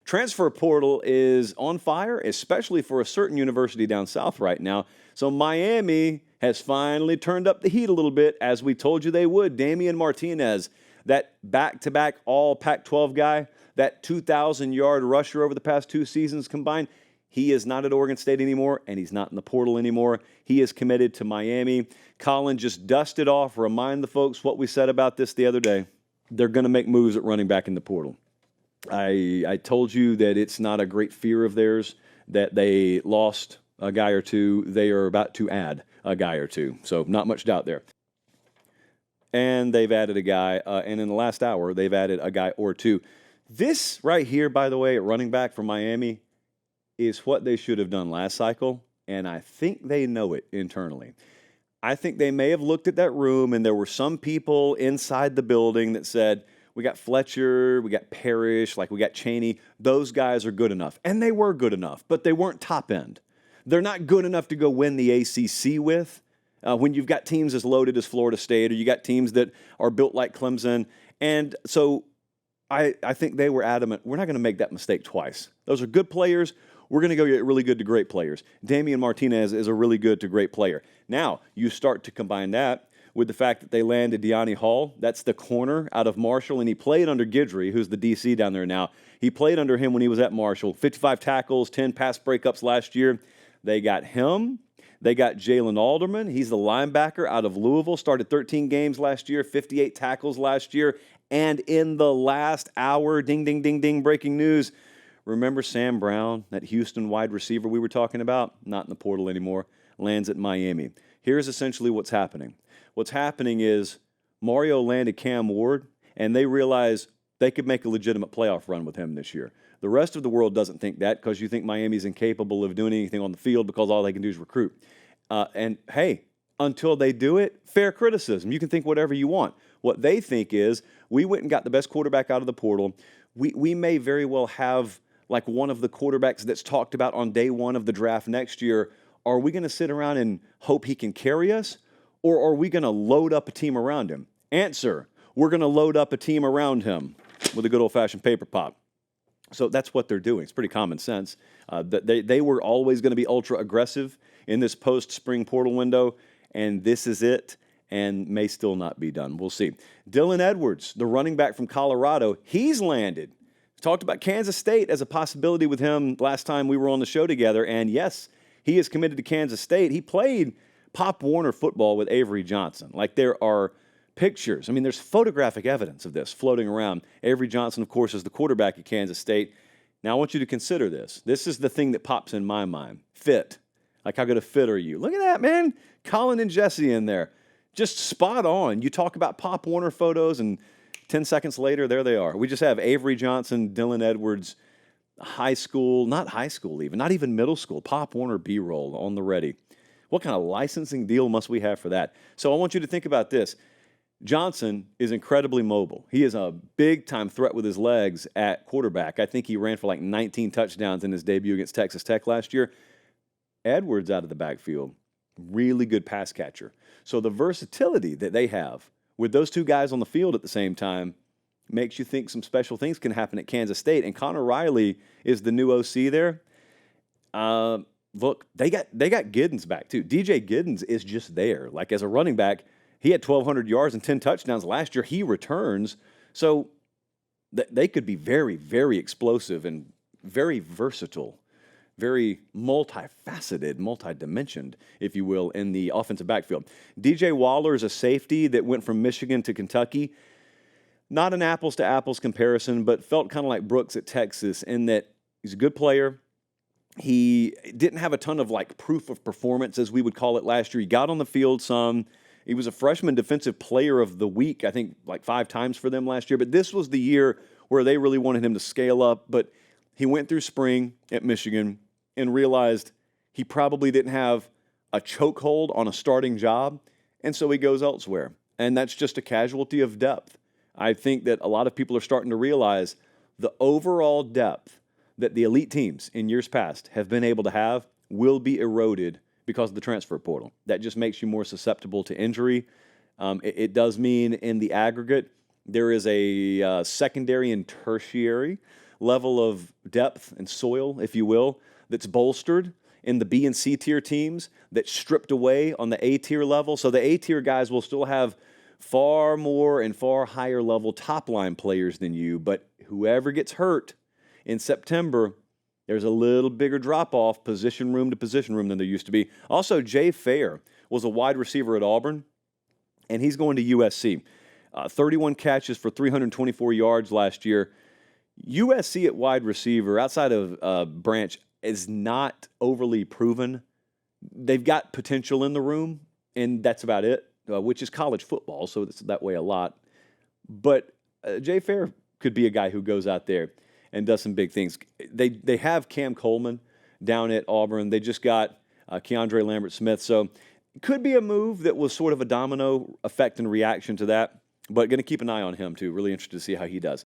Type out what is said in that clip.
transfer portal is on fire, especially for a certain university down south right now. So Miami has finally turned up the heat a little bit, as we told you they would. Damian Martinez, that back-to-back all Pac-12 guy, that 2,000-yard rusher over the past 2 seasons combined, he is not at Oregon State anymore, and he's not in the portal anymore. He is committed to Miami. Colin, just dust it off. Remind the folks what we said about this the other day. They're going to make moves at running back in the portal. I told you that it's not a great fear of theirs that they lost a guy or two. They are about to add a guy or two, so not much doubt there. And they've added a guy, and in the last hour, they've added a guy or two. This right here, by the way, at running back for Miami is what they should have done last cycle, and I think they know it internally. I think they may have looked at that room, and there were some people inside the building that said, we got Fletcher, we got Parrish, like we got Chaney. Those guys are good enough. And they were good enough, but they weren't top end. They're not good enough to go win the ACC with when you've got teams as loaded as Florida State or you got teams that are built like Clemson. And so I think they were adamant, we're not going to make that mistake twice. Those are good players. We're going to go get really good to great players. Damian Martinez is a really good to great player. Now, you start to combine that with the fact that they landed Deani Hall. That's the corner out of Marshall, and he played under Guidry, who's the DC down there now. He played under him when he was at Marshall. 55 tackles, 10 pass breakups last year. They got him. They got Jalen Alderman. He's the linebacker out of Louisville. Started 13 games last year, 58 tackles last year. And in the last hour, ding, ding, ding, ding, breaking news, remember Sam Brown, that Houston wide receiver we were talking about? Not in the portal anymore. Lands at Miami. Here's essentially what's happening. What's happening is Mario landed Cam Ward, and they realize they could make a legitimate playoff run with him this year. The rest of the world doesn't think that because you think Miami's incapable of doing anything on the field because all they can do is recruit. And, hey, until they do it, fair criticism. You can think whatever you want. What they think is we went and got the best quarterback out of the portal. We may very well have like one of the quarterbacks that's talked about on day one of the draft next year. Are we going to sit around and hope he can carry us? Or are we going to load up a team around him? Answer, we're going to load up a team around him with a good old-fashioned paper pop. So that's what they're doing. It's pretty common sense. They were always going to be ultra-aggressive in this post-spring portal window, and this is it, and may still not be done. We'll see. Dylan Edwards, the running back from Colorado, he's landed. Talked about Kansas State as a possibility with him last time we were on the show together, and yes, he is committed to Kansas State. He played Pop Warner football with Avery Johnson. Like there are pictures. I mean, there's photographic evidence of this floating around. Avery Johnson, of course, is the quarterback at Kansas State. Now, I want you to consider this. This is the thing that pops in my mind. Fit. Like, how good a fit are you? Look at that, man. Colin and Jesse in there. Just spot on. You talk about Pop Warner photos, and 10 seconds later, there they are. We just have Avery Johnson, Dylan Edwards, high school, not high school even, not even middle school, Pop Warner B-roll on the ready. What kind of licensing deal must we have for that? So I want you to think about this. Johnson is incredibly mobile. He is a big-time threat with his legs at quarterback. I think he ran for like 19 touchdowns in his debut against Texas Tech last year. Edwards out of the backfield, really good pass catcher. So the versatility that they have with those two guys on the field at the same time makes you think some special things can happen at Kansas State. And Connor Riley is the new OC there. Look, they got Giddens back, too. DJ Giddens is just there. Like, as a running back, he had 1,200 yards and 10 touchdowns last year. He returns. So they could be very, very explosive and very versatile, very multifaceted, multidimensioned, if you will, in the offensive backfield. DJ Waller is a safety that went from Michigan to Kentucky. Not an apples-to-apples comparison, but felt kind of like Brooks at Texas in that he's a good player. He didn't have a ton of like proof of performance, as we would call it last year. He got on the field some. He was a freshman defensive player of the week, I think like 5 times for them last year. But this was the year where they really wanted him to scale up. But he went through spring at Michigan and realized he probably didn't have a chokehold on a starting job. And so he goes elsewhere. And that's just a casualty of depth. I think that a lot of people are starting to realize the overall depth that the elite teams in years past have been able to have will be eroded because of the transfer portal. That just makes you more susceptible to injury. It does mean in the aggregate, there is a secondary and tertiary level of depth and soil, if you will, that's bolstered in the B and C tier teams that's stripped away on the A tier level. So the A tier guys will still have far more and far higher level top line players than you, but whoever gets hurt in September, there's a little bigger drop-off position room to position room than there used to be. Also, Jay Fair was a wide receiver at Auburn, and he's going to USC. 31 catches for 324 yards last year. USC at wide receiver, outside of Branch, is not overly proven. They've got potential in the room, and that's about it, which is college football, so it's that way a lot. But Jay Fair could be a guy who goes out there and does some big things. They have Cam Coleman down at Auburn. They just got Keandre Lambert-Smith. So it could be a move that was sort of a domino effect and reaction to that. But going to keep an eye on him, too. Really interested to see how he does.